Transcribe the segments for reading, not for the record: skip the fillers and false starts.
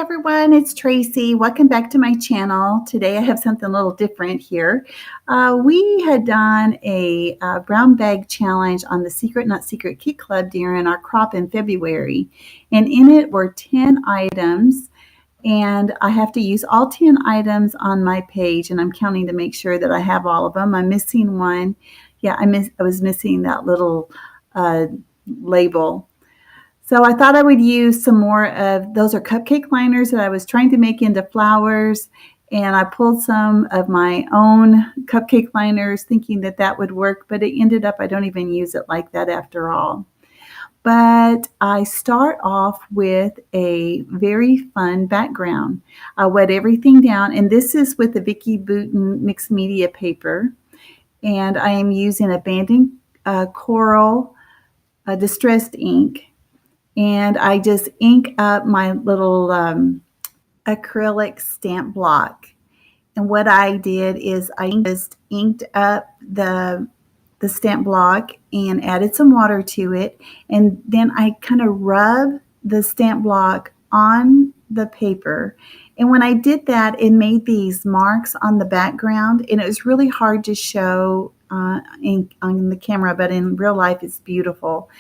everyone, it's Tracy. Welcome back to my channel. Today I have something a little different here. We had done a brown bag challenge on the Secret Not Secret Kit Club during our crop in February. And in it were 10 items. And I have to use all 10 items on my page. And I'm counting to make sure that I have all of them. I'm missing one. Yeah, I was missing that little label. So I thought I would use some more of, those are cupcake liners that I was trying to make into flowers. And I pulled some of my own cupcake liners thinking that that would work, but it ended up I don't even use it like that after all. But I start off with a very fun background. I wet everything down, and this is with the Vicky Bouton mixed media paper. And I am using Abandoned Coral distressed ink. And I just ink up my little acrylic stamp block. And what I did is I just inked up the stamp block and added some water to it. And then I kind of rub the stamp block on the paper. And when I did that, it made these marks on the background. And it was really hard to show on the camera, but in real life, it's beautiful.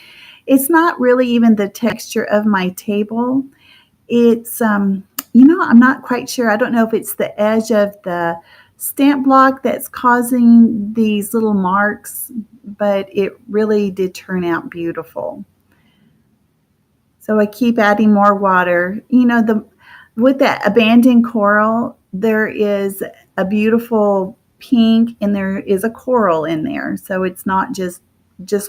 It's not really even the texture of my table. It's, I'm not quite sure. I don't know if it's the edge of the stamp block that's causing these little marks, but it really did turn out beautiful. So I keep adding more water. With that abandoned coral, there is a beautiful pink and there is a coral in there. So it's not just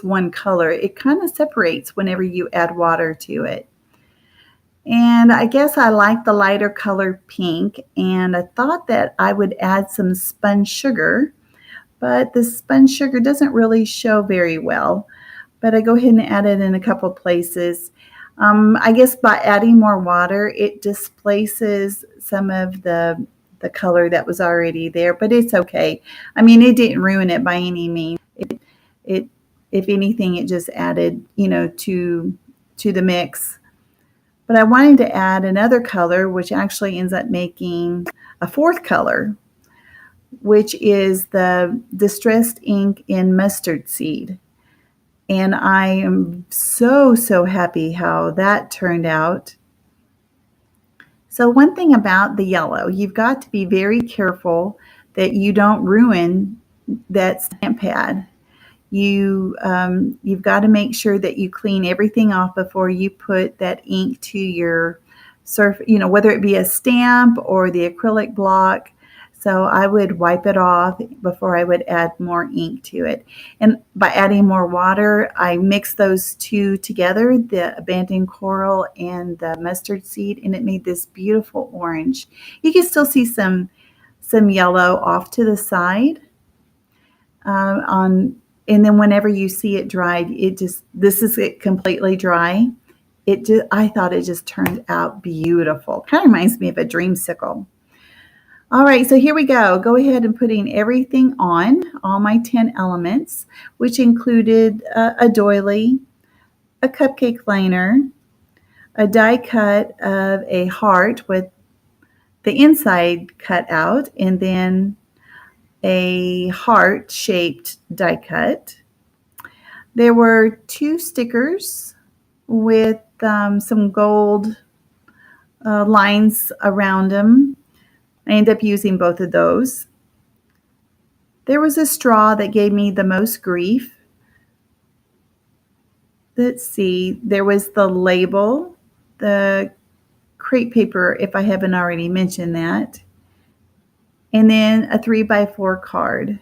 one color. It kind of separates whenever you add water to it. And I guess I like the lighter color pink, and I thought that I would add some spun sugar, but the spun sugar doesn't really show very well, but I go ahead and add it in a couple places. I guess by adding more water, it displaces some of the color that was already there, but it's okay. I mean, it didn't ruin it by any means. If anything, it just added, to the mix. But I wanted to add another color, which actually ends up making a fourth color, which is the distressed ink in mustard seed. And I am so happy how that turned out. So one thing about the yellow, you've got to be very careful that you don't ruin that stamp pad. You've got to make sure that you clean everything off before you put that ink to your surface, whether it be a stamp or the acrylic block. So I would wipe it off before I would add more ink to it. And by adding more water, I mix those two together, the abandoned coral and the mustard seed, and it made this beautiful orange. You can still see some yellow off to the side and then whenever you see it dried, this is it completely dry. I thought it just turned out beautiful. Kind of reminds me of a dreamsicle. All right, so here we go. Go ahead and putting everything on, all my 10 elements, which included a doily, a cupcake liner, a die cut of a heart with the inside cut out, and then a heart-shaped die cut. There were 2 stickers with some gold lines around them. I ended up using both of those. There was a straw that gave me the most grief. Let's see, there was the label, the crepe paper, if I haven't already mentioned that, and then a 3x4 card,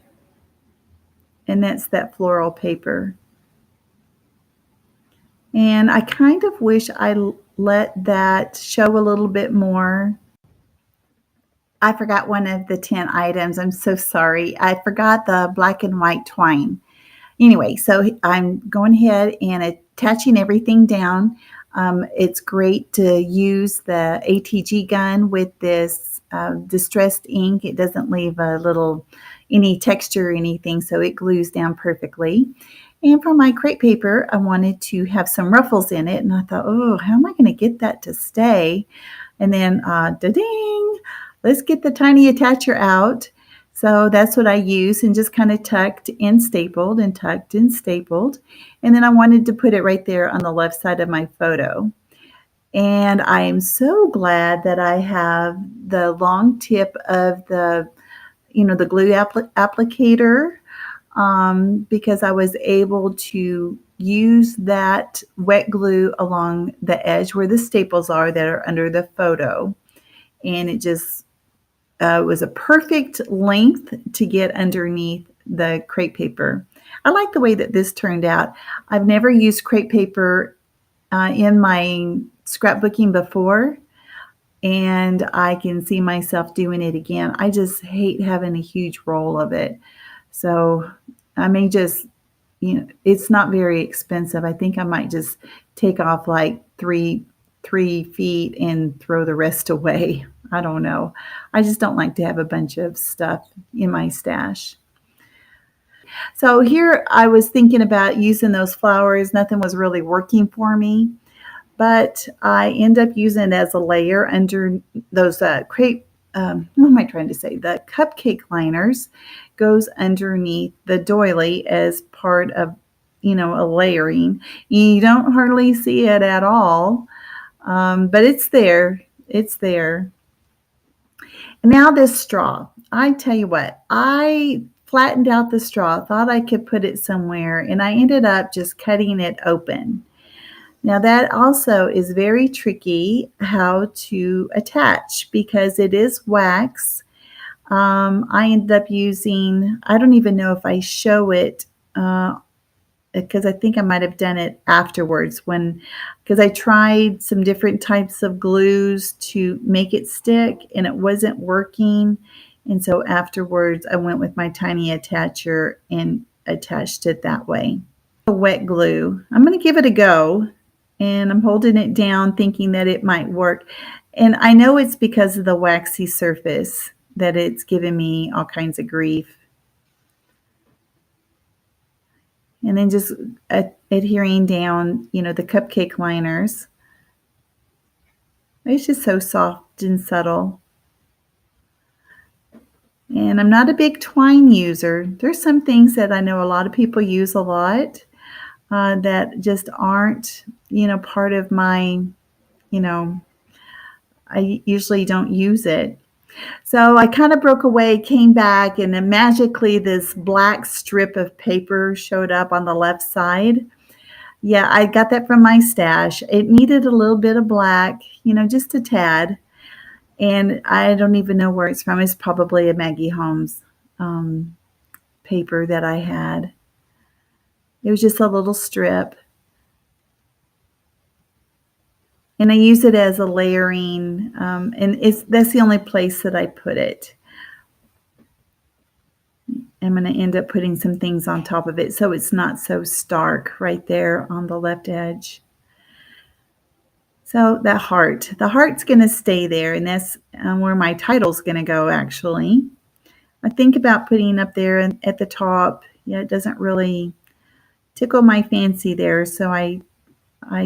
and that's that floral paper. And I kind of wish I let that show a little bit more. I forgot one of the 10 items. I'm so sorry. I forgot the black and white twine. Anyway, so I'm going ahead and attaching everything down. It's great to use the ATG gun with this distressed ink. It doesn't leave any texture or anything, so it glues down perfectly. And for my crepe paper, I wanted to have some ruffles in it, and I thought, oh, how am I going to get that to stay? And then, da-ding, let's get the tiny attacher out. So that's what I used and just kind of tucked and stapled and tucked and stapled. And then I wanted to put it right there on the left side of my photo. And I am so glad that I have the long tip of the glue applicator, because I was able to use that wet glue along the edge where the staples are that are under the photo. And it just was a perfect length to get underneath the crepe paper. I like the way that this turned out. I've never used crepe paper in my scrapbooking before, and I can see myself doing it again. I just hate having a huge roll of it. So I may just, it's not very expensive. I think I might just take off like three feet and throw the rest away. I don't know. I just don't like to have a bunch of stuff in my stash. So here I was thinking about using those flowers. Nothing was really working for me, but I end up using it as a layer under those crepe, what am I trying to say? The cupcake liners goes underneath the doily as part of, a layering. You don't hardly see it at all, but it's there. It's there. And now this straw. I tell you what, I flattened out the straw, thought I could put it somewhere, and I ended up just cutting it open. Now that also is very tricky how to attach because it is wax. I ended up using, I don't even know if I show it, because I think I might have done it afterwards because I tried some different types of glues to make it stick and it wasn't working. And so afterwards I went with my tiny attacher and attached it that way. Wet glue. I'm going to give it a go. And I'm holding it down thinking that it might work. And I know it's because of the waxy surface that it's giving me all kinds of grief. And then just adhering down, the cupcake liners. It's just so soft and subtle. And I'm not a big twine user. There's some things that I know a lot of people use a lot that just aren't, part of my, I usually don't use it. So I kind of broke away, came back, and then magically this black strip of paper showed up on the left side. Yeah, I got that from my stash. It needed a little bit of black, just a tad. And I don't even know where it's from. It's probably a Maggie Holmes paper that I had. It was just a little strip. And I use it as a layering, and that's the only place that I put it. I'm going to end up putting some things on top of it so it's not so stark right there on the left edge. So the heart's going to stay there, and that's where my title's going to go, actually. I think about putting up there at the top. Yeah, it doesn't really tickle my fancy there, so I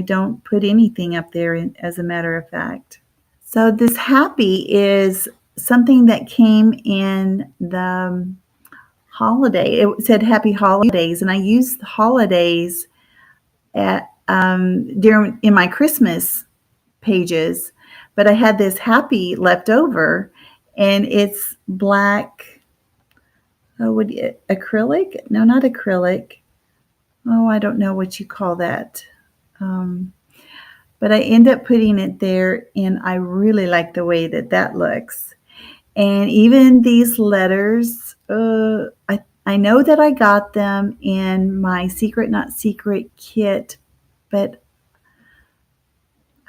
don't put anything up there as a matter of fact. So this happy is something that came in the holiday. It said happy holidays, and I used holidays in my Christmas pages, but I had this happy left over, and it's black. Oh, acrylic? No, not acrylic. Oh, I don't know what you call that. But I end up putting it there, and I really like the way that looks. And even these letters, I know that I got them in my Secret Not Secret kit, but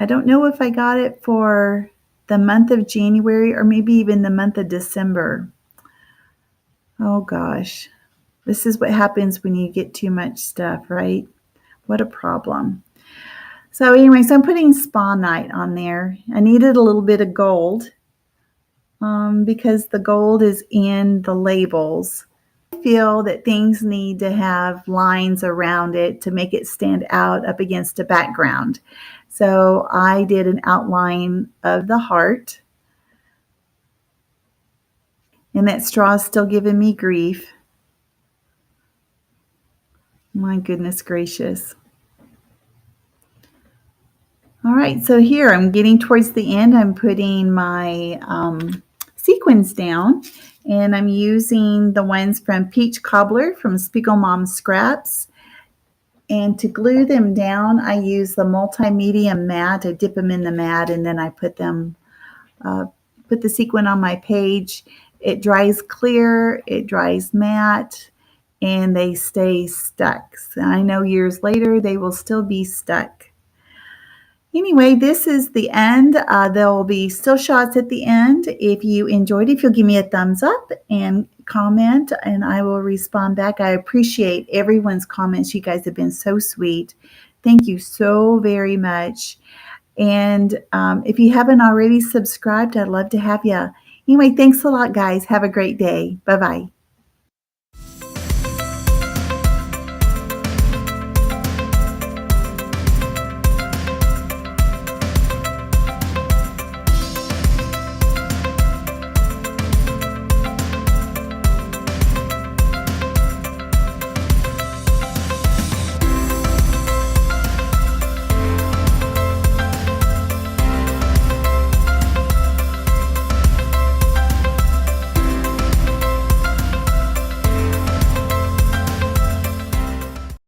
I don't know if I got it for the month of January or maybe even the month of December. Oh gosh, this is what happens when you get too much stuff, right? What a problem. So anyways, I'm putting Spa Night on there. I needed a little bit of gold because the gold is in the labels. I feel that things need to have lines around it to make it stand out up against a background. So I did an outline of the heart. And that straw is still giving me grief. My goodness gracious. All right, so here I'm getting towards the end. I'm putting my sequins down, and I'm using the ones from Peach Cobbler from Spiegel Mom Scraps. And to glue them down, I use the multimedia mat. I dip them in the mat, and then I put the sequin on my page. It dries clear, it dries matte, and they stay stuck. So I know years later they will still be stuck. Anyway, this is the end. There will be still shots at the end. If you enjoyed it, if you'll give me a thumbs up and comment, and I will respond back. I appreciate everyone's comments. You guys have been so sweet. Thank you so very much. And if you haven't already subscribed, I'd love to have you. Anyway, thanks a lot, guys. Have a great day. Bye-bye.